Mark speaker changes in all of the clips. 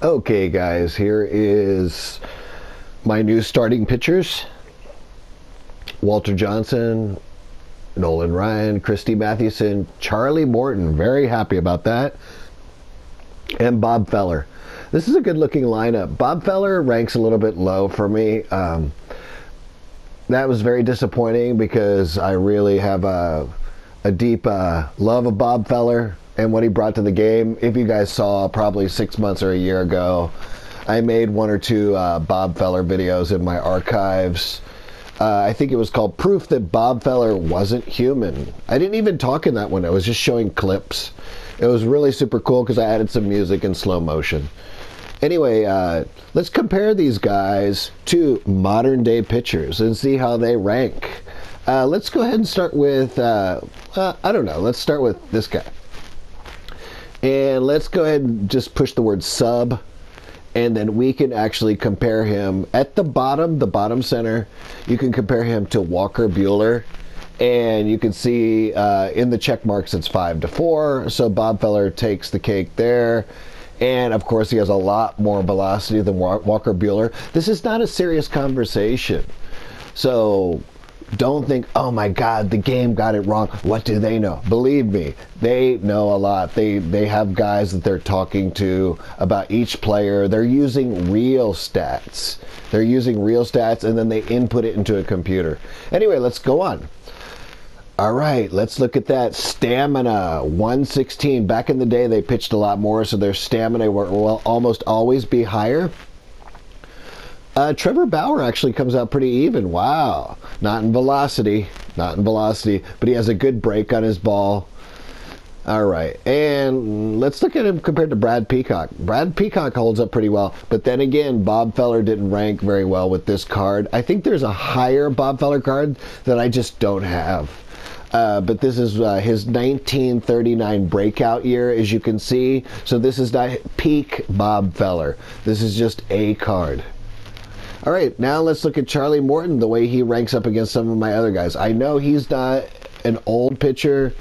Speaker 1: Okay, guys, here is my new starting pitchers. Walter Johnson, Nolan Ryan, Christy Mathewson, Charlie Morton, very happy about that, and Bob Feller. This is a good-looking lineup. Bob Feller ranks a little bit low for me. That was very disappointing because I really have a deep love of Bob Feller and what he brought to the game. If you guys saw probably 6 months or a year ago, I made one or two Bob Feller videos in my archives. I think it was called Proof That Bob Feller Wasn't Human. I didn't even talk in that one. I was just showing clips. It was really super cool because I added some music in slow motion. Anyway, let's compare these guys to modern day pitchers and see how they rank. Let's go ahead and start with, I don't know, let's start with this guy. And let's go ahead and just push the word sub, and then we can actually compare him at the bottom center. You can compare him to Walker Buehler, and you can see in the check marks it's 5-4, so Bob Feller takes the cake there. And of course he has a lot more velocity than Walker Buehler. This is not a serious conversation, so don't think, oh my God, the game got it wrong. What do they know? Believe me, they know a lot. They have guys that they're talking to about each player. They're using real stats. And then they input it into a computer. Anyway, let's go on. All right, let's look at that. Stamina, 116. Back in the day, they pitched a lot more, so their stamina will almost always be higher. Trevor Bauer actually comes out pretty even. Wow. Not in velocity, but he has a good break on his ball. All right, and let's look at him compared to Brad Peacock. Brad Peacock holds up pretty well, but then again, Bob Feller didn't rank very well with this card. I think there's a higher Bob Feller card that I just don't have. But this is his 1939 breakout year, as you can see. So this is not peak Bob Feller. This is just a card. All right, now let's look at Charlie Morton, the way he ranks up against some of my other guys. I know he's not an old pitcher,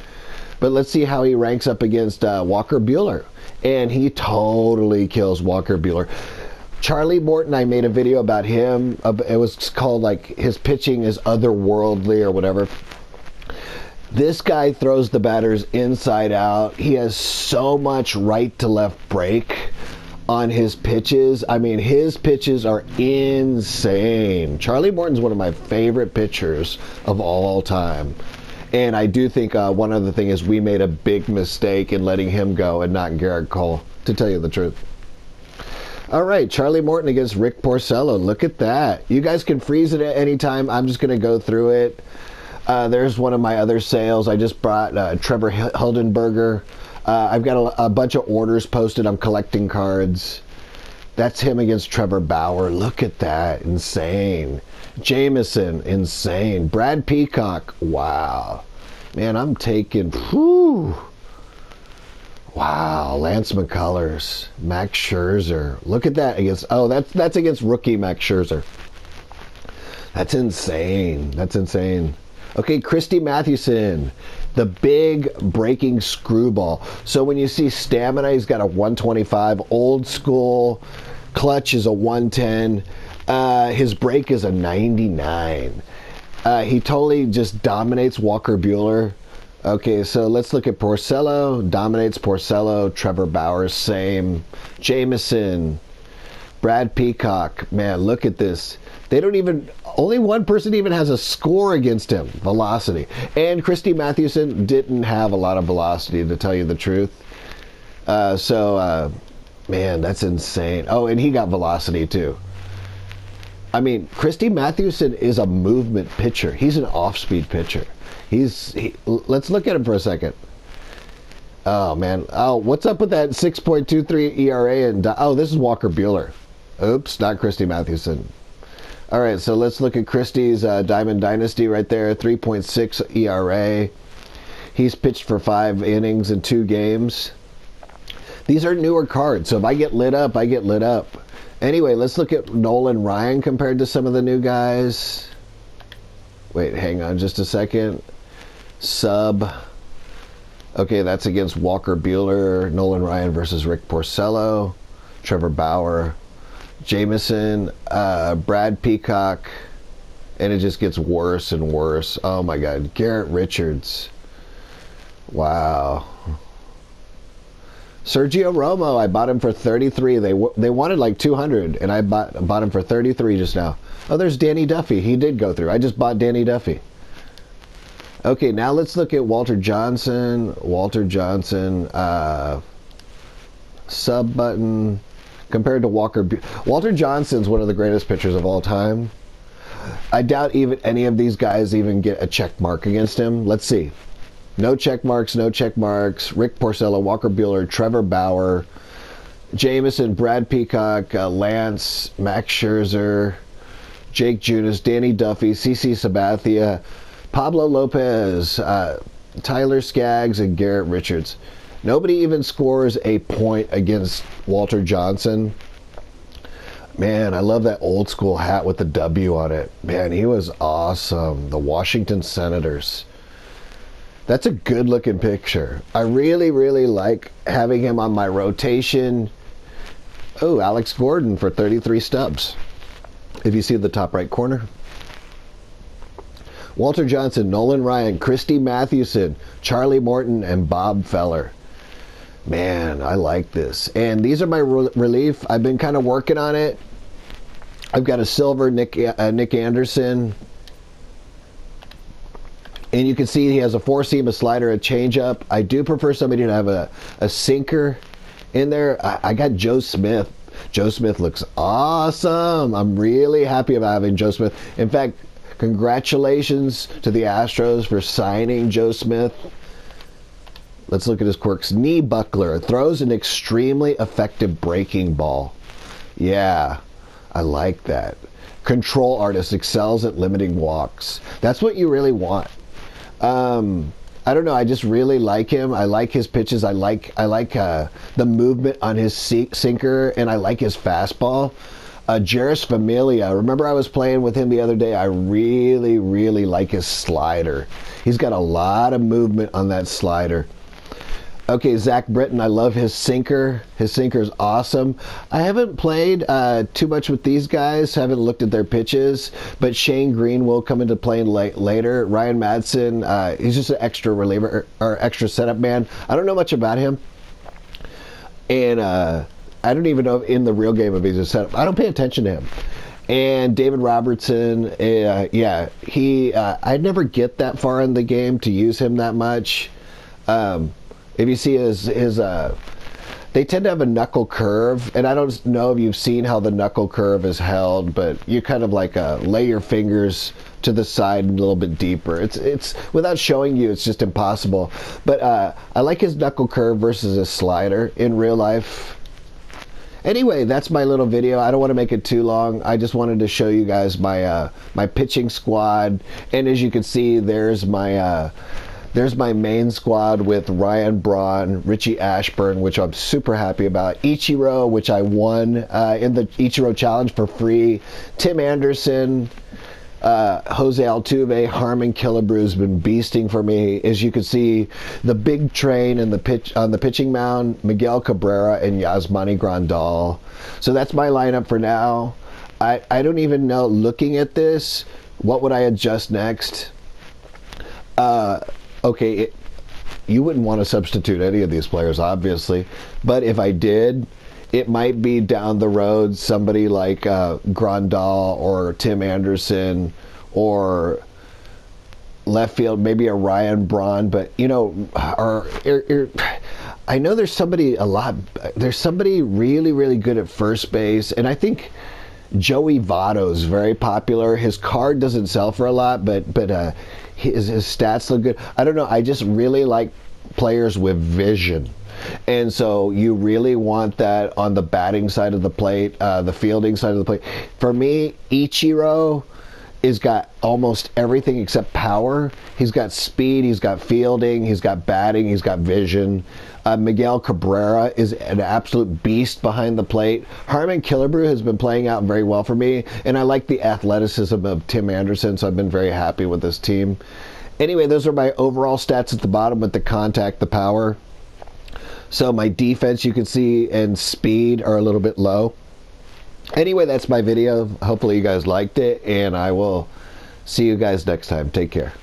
Speaker 1: but let's see how he ranks up against Walker Buehler. And he totally kills Walker Buehler. Charlie Morton, I made a video about him. It was called, like, his pitching is otherworldly or whatever. This guy throws the batters inside out. He has so much right to left break on his pitches. I mean, his pitches are insane. Charlie Morton's one of my favorite pitchers of all time. And I do think one other thing is we made a big mistake in letting him go and not Garrett Cole, to tell you the truth. All right, Charlie Morton against Rick Porcello. Look at that. You guys can freeze it at any time. I'm just going to go through it. There's one of my other sales. I just brought Trevor Hildenberger. I've got a bunch of orders posted. I'm collecting cards. That's him against Trevor Bauer. Look at that. Insane. Jameson. Insane. Brad Peacock. Wow. Man, I'm taking... Whew. Wow. Lance McCullers. Max Scherzer. Look at that. That's against rookie Max Scherzer. That's insane. Okay, Christy Mathewson, the big breaking screwball. So when you see stamina, he's got a 125. Old school clutch is a 110. His break is a 99. He totally just dominates Walker Buehler. Okay, so let's look at Porcello. Dominates Porcello. Trevor Bauer, same. Jameson. Brad Peacock. Man, look at this. Only one person even has a score against him, velocity. And Christy Mathewson didn't have a lot of velocity, to tell you the truth. Man, that's insane. Oh, and he got velocity too. I mean, Christy Mathewson is a movement pitcher. He's an off-speed pitcher. Let's look at him for a second. Oh, man. Oh, what's up with that 6.23 ERA? This is Walker Buehler. Oops, not Christy Mathewson. All right, so let's look at Christie's Diamond Dynasty right there, 3.6 ERA. He's pitched for 5 innings in 2 games. These are newer cards, so if I get lit up, I get lit up. Anyway, let's look at Nolan Ryan compared to some of the new guys. Wait, hang on just a second. Sub. Okay, that's against Walker Buehler. Nolan Ryan versus Rick Porcello. Trevor Bauer, Jameson, Brad Peacock, and it just gets worse and worse. Oh my God, Garrett Richards. Wow. Sergio Romo, I bought him for 33. They wanted like 200, and I bought him for 33 just now. Oh, there's Danny Duffy. He did go through. I just bought Danny Duffy. Okay, now let's look at Walter Johnson. Walter Johnson, sub button compared to Walter Johnson's one of the greatest pitchers of all time. I doubt even any of these guys even get a check mark against him. Let's see. No check marks, no check marks. Rick Porcello, Walker Buehler, Trevor Bauer, Jameson, Brad Peacock, Lance, Max Scherzer, Jake Junis, Danny Duffy, CC Sabathia, Pablo Lopez, Tyler Skaggs, and Garrett Richards. Nobody even scores a point against Walter Johnson. Man, I love that old school hat with the W on it. Man, he was awesome. The Washington Senators. That's a good looking picture. I really, really like having him on my rotation. Oh, Alex Gordon for 33 stubs. If you see the top right corner. Walter Johnson, Nolan Ryan, Christy Mathewson, Charlie Morton, and Bob Feller. Man, I like this. And these are my relief. I've been kind of working on it. I've got a silver Nick Anderson. And you can see he has a four-seam, a slider, a changeup. I do prefer somebody to have a sinker in there. I got Joe Smith. Joe Smith looks awesome. I'm really happy about having Joe Smith. In fact, congratulations to the Astros for signing Joe Smith. Let's look at his quirks. Knee buckler. Throws an extremely effective breaking ball. Yeah, I like that. Control artist. Excels at limiting walks. That's what you really want. I don't know. I just really like him. I like his pitches. I like the movement on his sinker, and I like his fastball. Jeurys Familia. Remember I was playing with him the other day. I really, really like his slider. He's got a lot of movement on that slider. Okay, Zach Britton, I love his sinker. His sinker is awesome. I haven't played too much with these guys, haven't looked at their pitches, but Shane Green will come into play later. Ryan Madsen, he's just an extra reliever or extra setup man. I don't know much about him. And I don't even know in the real game if he's a setup. I don't pay attention to him. And David Robertson, yeah, I'd never get that far in the game to use him that much. If you see they tend to have a knuckle curve, and I don't know if you've seen how the knuckle curve is held, but you kind of like lay your fingers to the side a little bit deeper. It's without showing you, it's just impossible. But I like his knuckle curve versus his slider in real life. Anyway, that's my little video. I don't want to make it too long. I just wanted to show you guys my my pitching squad, and as you can see, there's my main squad with Ryan Braun, Richie Ashburn, which I'm super happy about. Ichiro, which I won in the Ichiro Challenge for free. Tim Anderson, Jose Altuve, Harmon Killebrew has been beasting for me. As you can see, the big train and on the pitching mound, Miguel Cabrera and Yasmani Grandal. So that's my lineup for now. I don't even know, looking at this, what would I adjust next? Okay, you wouldn't want to substitute any of these players, obviously. But if I did, it might be down the road somebody like Grandal or Tim Anderson, or left field, maybe a Ryan Braun. But, you know, I know there's somebody really, really good at first base. And I think Joey Votto is very popular. His card doesn't sell for a lot, but his stats look good. I don't know. I just really like players with vision. And so you really want that on the batting side of the plate, the fielding side of the plate. For me, Ichiro has got almost everything except power. He's got speed, he's got fielding, he's got batting, he's got vision. Miguel Cabrera is an absolute beast behind the plate. Harmon Killebrew has been playing out very well for me, and I like the athleticism of Tim Anderson, so I've been very happy with this team. Anyway, those are my overall stats at the bottom with the contact, the power. So my defense, you can see, and speed are a little bit low. Anyway, that's my video. Hopefully you guys liked it, and I will see you guys next time. Take care.